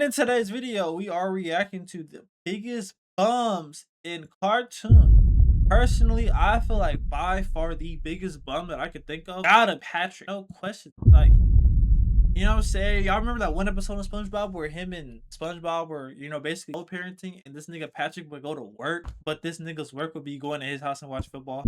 in today's video, we are reacting to the biggest bums in cartoon. Personally, I feel like by far the biggest bum that I could think of out of Patrick. No question. Like, you know what I'm saying? Y'all remember that one episode of SpongeBob where him and SpongeBob were, basically co-parenting, and this nigga Patrick would go to work, but this nigga's work would be going to his house and watch football.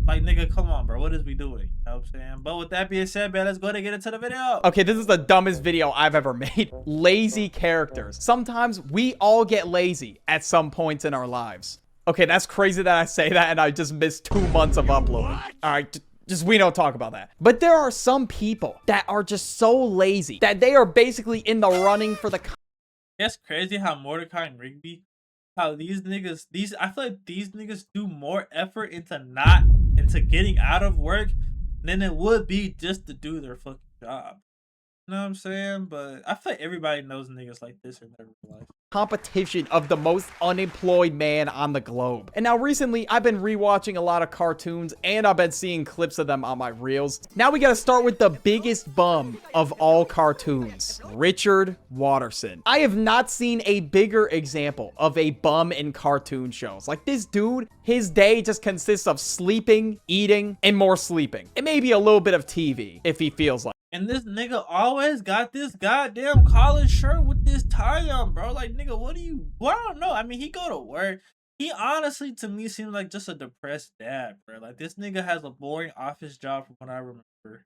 Like, nigga, come on, bro. What is we doing? You know what I'm saying? But with that being said, man, let's go ahead and get into the video. Okay, this is the dumbest video I've ever made. Lazy characters. Sometimes we all get lazy at some points in our lives. Okay, that's crazy that I say that and I just missed 2 months of uploading. All right, just we don't talk about that. But there are some people that are just so lazy that they are basically in the running for the... It's crazy how Mordecai and Rigby, how these niggas, I feel like these niggas do more effort into getting out of work than it would be just to do their fucking job. You know what I'm saying? But I feel like everybody knows niggas like this in their real life. Competition of the most unemployed man on the globe. And now recently I've been rewatching a lot of cartoons and I've been seeing clips of them on my reels. Now we gotta start with the biggest bum of all cartoons, Richard Watterson. I have not seen a bigger example of a bum in cartoon shows. Like, this dude, his day just consists of sleeping, eating, and more sleeping. And maybe a little bit of TV if he feels like. And this nigga always got this goddamn collared shirt with this tie on, bro. Like, nigga, what do you... Well, I don't know. I mean, he go to work. He honestly, to me, seems like just a depressed dad, bro. Like, this nigga has a boring office job from what I remember.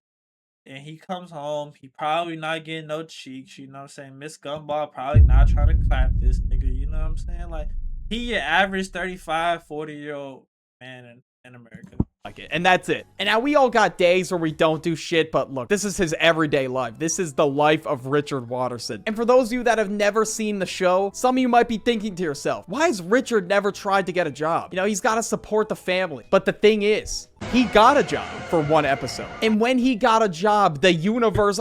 And he comes home. He probably not getting no cheeks, you know what I'm saying? Miss Gumball probably not trying to clap this nigga, you know what I'm saying? Like, he your average 35, 40-year-old man in America. Like it, and that's it. And now we all got days where we don't do shit, but look, this is his everyday life. This is the life of Richard Watterson. And for those of you that have never seen the show, some of you might be thinking to yourself, why has Richard never tried to get a job? You know, he's got to support the family. But the thing is, he got a job for one episode. And when he got a job, the universe...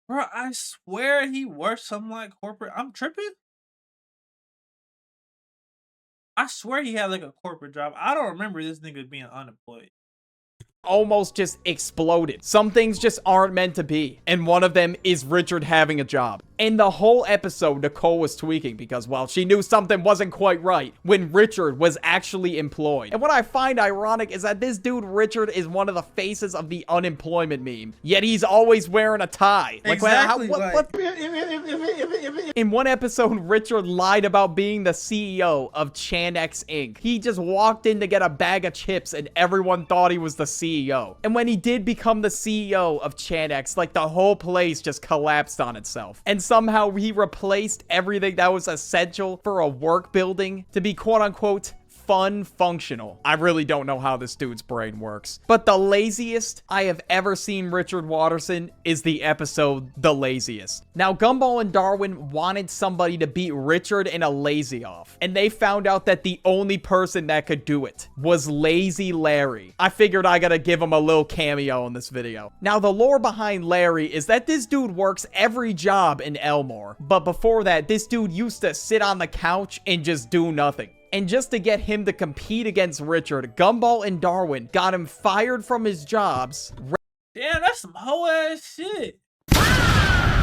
Bro, I swear he worked something like corporate. I'm tripping. I swear he had like a corporate job. I don't remember this nigga being unemployed. Almost just exploded. Some things just aren't meant to be. And one of them is Richard having a job. And the whole episode, Nicole was tweaking because, well, she knew something wasn't quite right when Richard was actually employed. And what I find ironic is that this dude, Richard, is one of the faces of the unemployment meme. Yet he's always wearing a tie. Like, exactly. In one episode, Richard lied about being the CEO of Chanex Inc. He just walked in to get a bag of chips and everyone thought he was the CEO. And when he did become the CEO of Chanex, like, the whole place just collapsed on itself. And somehow he replaced everything that was essential for a work building to be quote-unquote fun functional. I really don't know how this dude's brain works. But the laziest I have ever seen Richard Watterson is the episode The Laziest. Now, Gumball and Darwin wanted somebody to beat Richard in a lazy off. And they found out that the only person that could do it was Lazy Larry. I figured I gotta give him a little cameo in this video. Now, the lore behind Larry is that this dude works every job in Elmore. But before that, this dude used to sit on the couch and just do nothing. And just to get him to compete against Richard, Gumball and Darwin got him fired from his jobs. Damn, that's some hoe ass shit.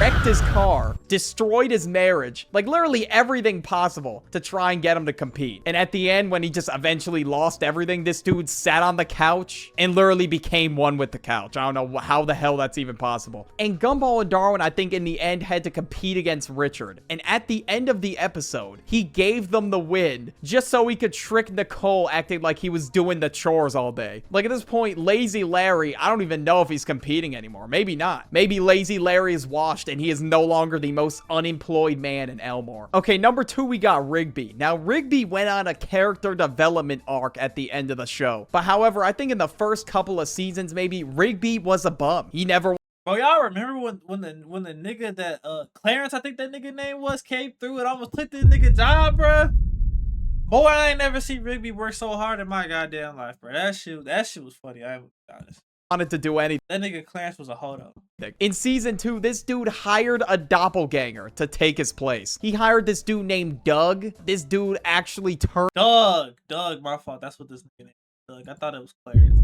Wrecked his car, destroyed his marriage, like literally everything possible to try and get him to compete. And at the end, when he just eventually lost everything, this dude sat on the couch and literally became one with the couch. I don't know how the hell that's even possible. And Gumball and Darwin, I think in the end, had to compete against Richard. And at the end of the episode, he gave them the win just so he could trick Nicole acting like he was doing the chores all day. Like, at this point, Lazy Larry, I don't even know if he's competing anymore. Maybe not. Maybe Lazy Larry is washed and he is no longer the most unemployed man in Elmore. Okay, number 2, we got Rigby. Now, Rigby went on a character development arc at the end of the show. But however, I think in the first couple of seasons, maybe, Rigby was a bum. He never... Bro, y'all remember when the nigga that, Clarence, I think that nigga name was, came through and almost took this nigga job, bro? Boy, I ain't never seen Rigby work so hard in my goddamn life, bro. That shit was funny, I'm honest. Wanted to do anything. That nigga Clarence was a hold-up. In season 2, this dude hired a doppelganger to take his place. He hired this dude named Doug. This dude actually turned... Doug, my fault. That's what this nigga named. Doug. I thought it was Clarence.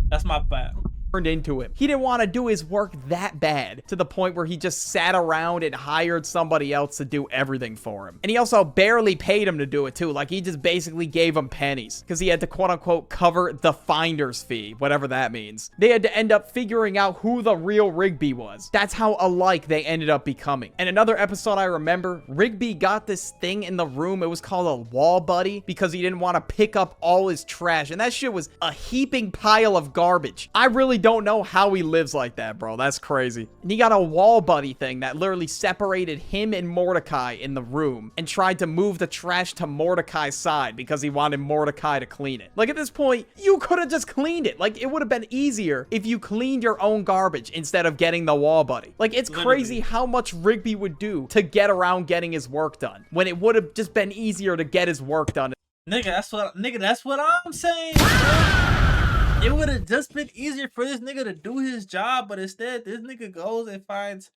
That's my bad. turned into him. He didn't want to do his work that bad to the point where he just sat around and hired somebody else to do everything for him. And he also barely paid him to do it too. Like, he just basically gave him pennies because he had to quote unquote cover the finder's fee, whatever that means. They had to end up figuring out who the real Rigby was. That's how alike they ended up becoming. And another episode I remember, Rigby got this thing in the room. It was called a wall buddy because he didn't want to pick up all his trash. And that shit was a heaping pile of garbage. I really don't know how he lives like that, bro. That's crazy. And he got a wall buddy thing that literally separated him and Mordecai in the room and tried to move the trash to Mordecai's side because he wanted Mordecai to clean it. Like, at this point, you could have just cleaned it. Like, it would have been easier if you cleaned your own garbage instead of getting the wall buddy. Like, it's crazy how much Rigby would do to get around getting his work done when it would have just been easier to get his work done. Nigga, that's what I'm saying. It would have just been easier for this nigga to do his job, but instead, this nigga goes and finds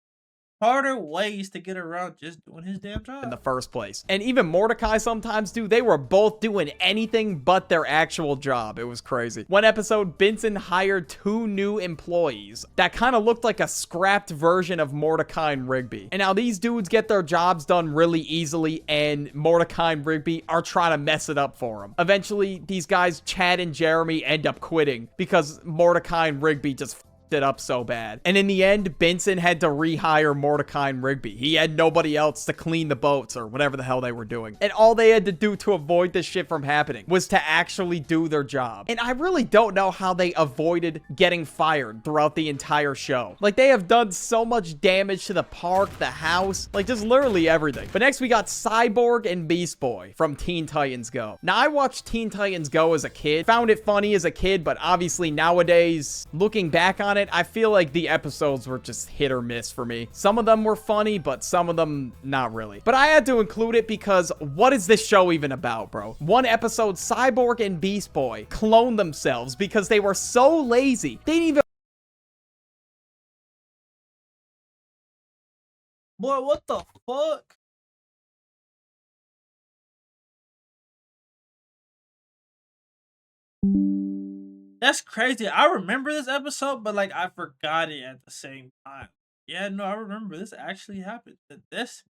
harder ways to get around just doing his damn job in the first place. And even Mordecai sometimes, dude, they were both doing anything but their actual job. It was crazy. One episode, Benson hired 2 new employees that kind of looked like a scrapped version of Mordecai and Rigby. And now these dudes get their jobs done really easily, and Mordecai and Rigby are trying to mess it up for them. Eventually, these guys, Chad and Jeremy, end up quitting because Mordecai and Rigby just it up so bad. And in the end, Benson had to rehire Mordecai and Rigby. He had nobody else to clean the boats or whatever the hell they were doing. And all they had to do to avoid this shit from happening was to actually do their job. And I really don't know how they avoided getting fired throughout the entire show. Like, they have done so much damage to the park, the house, like just literally everything. But next we got Cyborg and Beast Boy from Teen Titans Go. Now, I watched Teen Titans Go as a kid, found it funny as a kid, but obviously nowadays, looking back on it, I feel like the episodes were just hit or miss for me. Some of them were funny, but some of them not really. But I had to include it because what is this show even about, bro? One episode, Cyborg and Beast Boy cloned themselves because they were so lazy. They didn't even... Boy, what the fuck? That's crazy. I remember this episode, but like I forgot it at the same time. Yeah, no, I remember this actually happened. This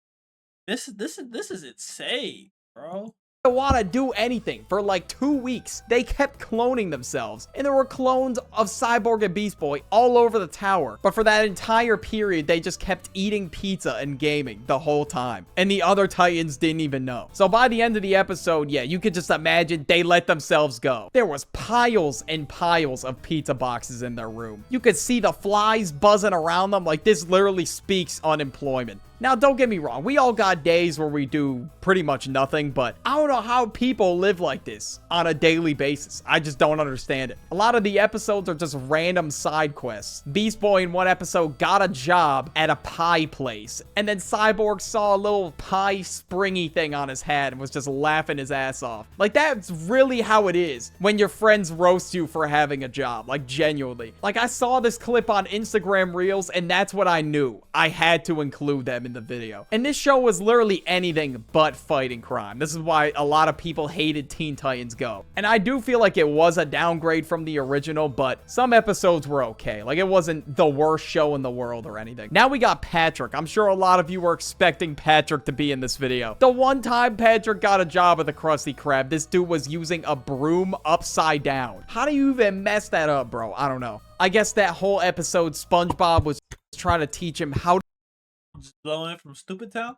is insane, bro. want to do anything. For like 2 weeks, they kept cloning themselves, and there were clones of Cyborg and Beast Boy all over the tower. But for that entire period, they just kept eating pizza and gaming the whole time, and the other Titans didn't even know. So by the end of the episode, yeah, you could just imagine they let themselves go. There was piles and piles of pizza boxes in their room. You could see the flies buzzing around them. Like, this literally speaks unemployment. Now, don't get me wrong. We all got days where we do pretty much nothing, but I don't know how people live like this on a daily basis. I just don't understand it. A lot of the episodes are just random side quests. Beast Boy in one episode got a job at a pie place, and then Cyborg saw a little pie springy thing on his head and was just laughing his ass off. Like, that's really how it is when your friends roast you for having a job. Like, genuinely. Like, I saw this clip on Instagram Reels, and that's what I knew. I had to include them in the video. And this show was literally anything but fighting crime. This is why a lot of people hated Teen Titans Go. And I do feel like it was a downgrade from the original, but some episodes were okay. Like, it wasn't the worst show in the world or anything. Now we got Patrick. I'm sure a lot of you were expecting Patrick to be in this video. The one time Patrick got a job at the Krusty Krab, this dude was using a broom upside down. How do you even mess that up, bro? I don't know. I guess that whole episode, SpongeBob was trying to teach him how to just blowing from Stupid Town.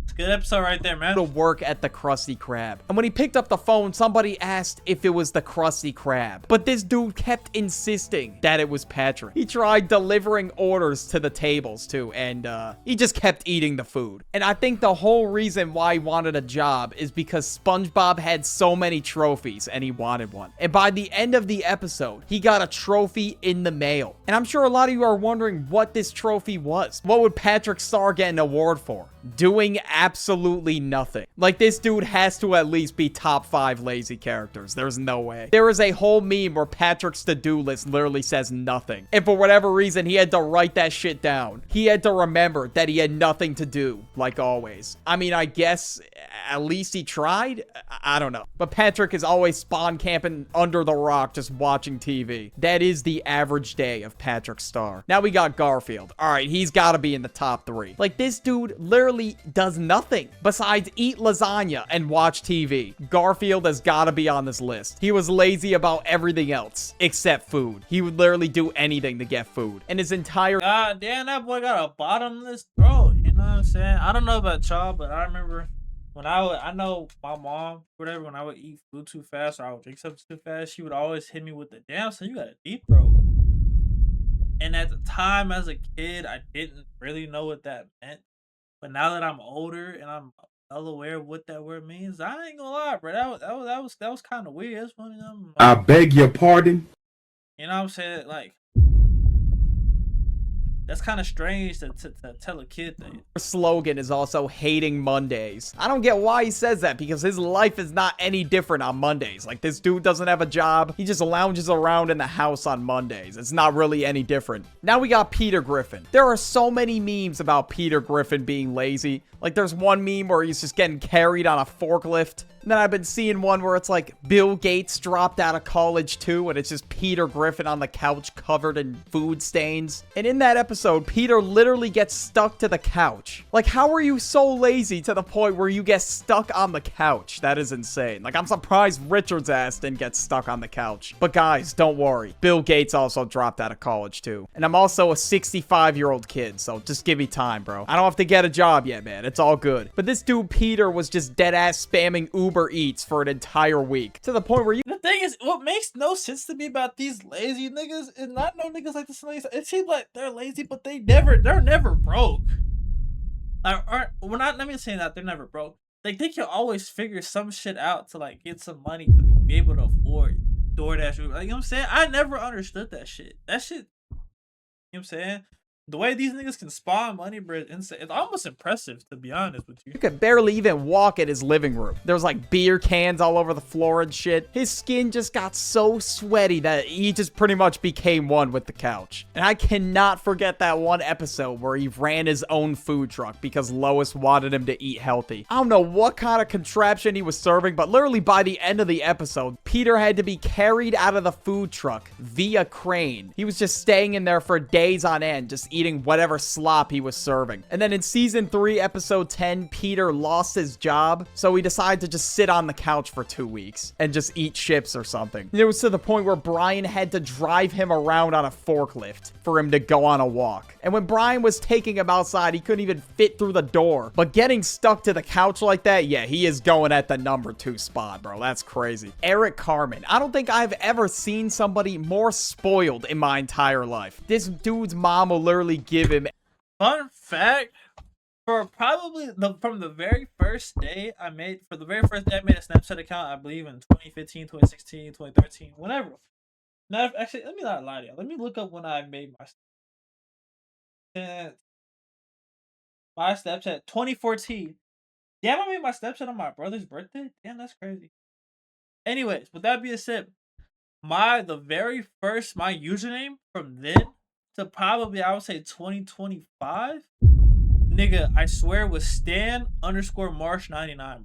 It's a good episode right there, man. To work at the Krusty Krab. And when he picked up the phone, somebody asked if it was the Krusty Krab. But this dude kept insisting that it was Patrick. He tried delivering orders to the tables too, and he just kept eating the food. And I think the whole reason why he wanted a job is because SpongeBob had so many trophies and he wanted one. And by the end of the episode, he got a trophy in the mail. And I'm sure a lot of you are wondering what this trophy was. What would Patrick Star get an award for? Doing absolutely nothing. Like, this dude has to at least be top 5 lazy characters. There's no way. There is a whole meme where Patrick's to-do list literally says nothing. And for whatever reason, he had to write that shit down. He had to remember that he had nothing to do, like always. I mean, I guess at least he tried? I don't know. But Patrick is always spawn camping under the rock just watching TV. That is the average day of Patrick Star. Now we got Garfield. All right, he's got to be in the top 3. Like, this dude literally does nothing besides eat lasagna and watch TV. Garfield has got to be on this list. He was lazy about everything else except food. He would literally do anything to get food. And his entire... God damn, that boy got a bottomless throat. You know what I'm saying? I don't know about y'all, but I remember when I know my mom, whatever, when I would eat food too fast or I would drink something too fast, she would always hit me with the damn, so you got a deep throat. And at the time as a kid, I didn't really know what that meant. But now that I'm older and I'm well aware of what that word means, I ain't gonna lie, bro. That was kind of weird. That's one of them. I beg your pardon. You know what I'm saying? Like, that's kind of strange to tell a kid that. slogan is also hating Mondays. I don't get why he says that, because his life is not any different on Mondays. Like, this dude doesn't have a job. He just lounges around in the house on Mondays. It's not really any different. Now we got Peter Griffin. There are so many memes about Peter Griffin being lazy. Like, there's one meme where he's just getting carried on a forklift. And then I've been seeing one where it's like Bill Gates dropped out of college too, and it's just Peter Griffin on the couch covered in food stains. And in that episode, Peter literally gets stuck to the couch. Like, how are you so lazy to the point where you get stuck on the couch? That is insane. Like, I'm surprised Richard's ass didn't get stuck on the couch. But guys, don't worry. Bill Gates also dropped out of college too. And I'm also a 65-year-old kid, so just give me time, bro. I don't have to get a job yet, man. It's all good. But this dude, Peter, was just dead ass spamming Uber Eats for an entire week, to the point where you... The thing is, what makes no sense to me about these lazy niggas is not no niggas like this. It seems like they're lazy, but they're never broke. We're not. Let me say that they're never broke. Like, they can always figure some shit out to like get some money to be able to afford DoorDash. Like, you know what I'm saying? I never understood that shit. That shit. You know what I'm saying? The way these niggas can spawn money, bro, it's almost impressive, to be honest with you. You could barely even walk in his living room. There was like beer cans all over the floor and shit. His skin just got so sweaty that he just pretty much became one with the couch. And I cannot forget that one episode where he ran his own food truck because Lois wanted him to eat healthy. I don't know what kind of contraption he was serving, but literally by the end of the episode, Peter had to be carried out of the food truck via crane. He was just staying in there for days on end, just eating whatever slop he was serving. And then in season 3, episode 10, Peter lost his job, so he decided to just sit on the couch for 2 weeks and just eat chips or something. And it was to the point where Brian had to drive him around on a forklift for him to go on a walk. And when Brian was taking him outside, he couldn't even fit through the door. But getting stuck to the couch like that, yeah, he is going at the number 2 spot, bro. That's crazy. Eric Carmen. I don't think I've ever seen somebody more spoiled in my entire life. This dude's mom will literally give him... Fun fact, from the very first day I made a Snapchat account, I believe in 2015, 2016, 2013, whenever. Now, actually, let me not lie to you. Let me look up when I made my Snapchat 2014. Damn, I made my Snapchat on my brother's birthday? Damn, that's crazy. Anyways, with that being said, the very first username from then to probably, I would say, 2025, nigga, I swear, was Stan_Marsh99.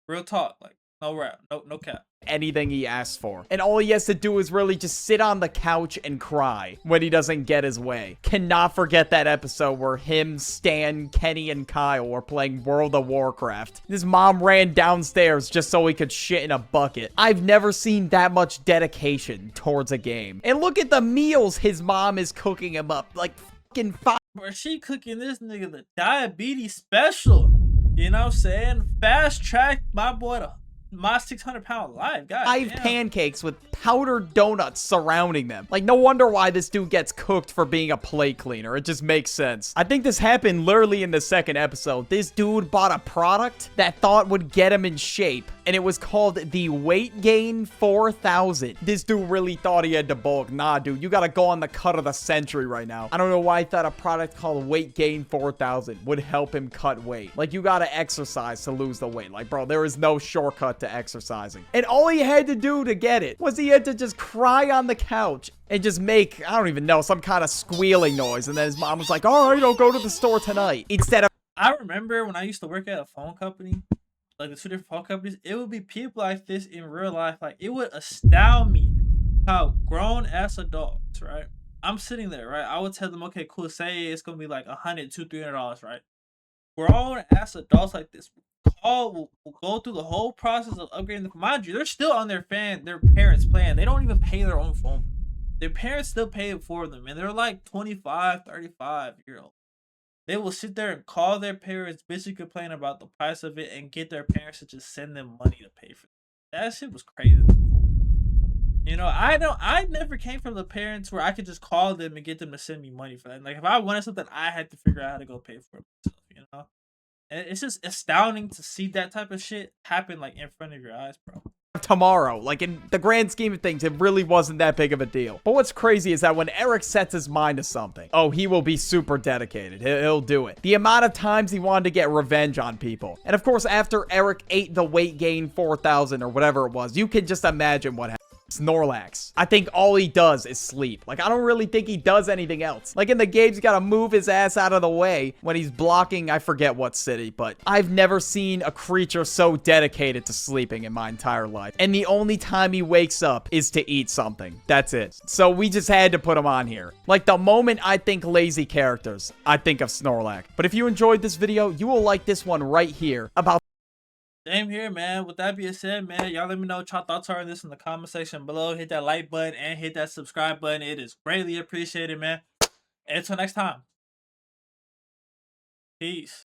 Real talk, like, no rap, no cap. Anything he asks for. And all he has to do is really just sit on the couch and cry when he doesn't get his way. Cannot forget that episode where him, Stan, Kenny, and Kyle were playing World of Warcraft. His mom ran downstairs just so he could shit in a bucket. I've never seen that much dedication towards a game. And look at the meals his mom is cooking him up. Like, fucking fire. Bro, she cooking this nigga the diabetes special. You know what I'm saying? Fast track my boy to my 600-pound life. God 5 damn. pancakes with powdered donuts surrounding them. Like, no wonder why this dude gets cooked for being a plate cleaner. It just makes sense. I think this happened literally in the second episode. This dude bought a product that thought would get him in shape, and it was called the Weight Gain 4000. This dude really thought he had to bulk. Nah, dude, you gotta go on the cut of the century right now. I don't know why he thought a product called Weight Gain 4000 would help him cut weight. Like, you gotta exercise to lose the weight. Like, bro, there is no shortcut to exercising. And all he had to do to get it was he had to just cry on the couch and just make, I don't even know, some kind of squealing noise. And then his mom was like, all right, I'll go to the store tonight. Instead of... I remember when I used to work at a phone company, like the two different phone companies, it would be people like this in real life. Like it would astound me how grown ass adults, right? I'm sitting there, right? I would tell them, okay, cool, say it's gonna be like $100, $200, $300, right? Grown ass adults like this will go through the whole process of upgrading the mind you, they're still on their parents' plan. They don't even pay their own phone. Their parents still pay it for them, and they're like 25, 35-year old. They will sit there and call their parents, bitching, complain about the price of it, and get their parents to just send them money to pay for it. That shit was crazy to me. You know, I never came from the parents where I could just call them and get them to send me money for that. Like if I wanted something, I had to figure out how to go pay for it myself, you know? And it's just astounding to see that type of shit happen like in front of your eyes, bro. Tomorrow. Like, in the grand scheme of things, it really wasn't that big of a deal. But what's crazy is that when Eric sets his mind to something, oh, he will be super dedicated. He'll do it. The amount of times he wanted to get revenge on people. And of course, after Eric ate the weight gain 4,000 or whatever it was, you can just imagine what happened. Snorlax. I think all he does is sleep. Like, I don't really think he does anything else. Like, in the games, you gotta move his ass out of the way when he's blocking, I forget what city, but I've never seen a creature so dedicated to sleeping in my entire life. And the only time he wakes up is to eat something. That's it. So we just had to put him on here. Like, the moment I think lazy characters, I think of Snorlax. But if you enjoyed this video, you will like this one right here about Same here, man. With that being said, man, y'all let me know what y'all thoughts are on this in the comment section below. Hit that like button and hit that subscribe button. It is greatly appreciated, man. Until next time. Peace.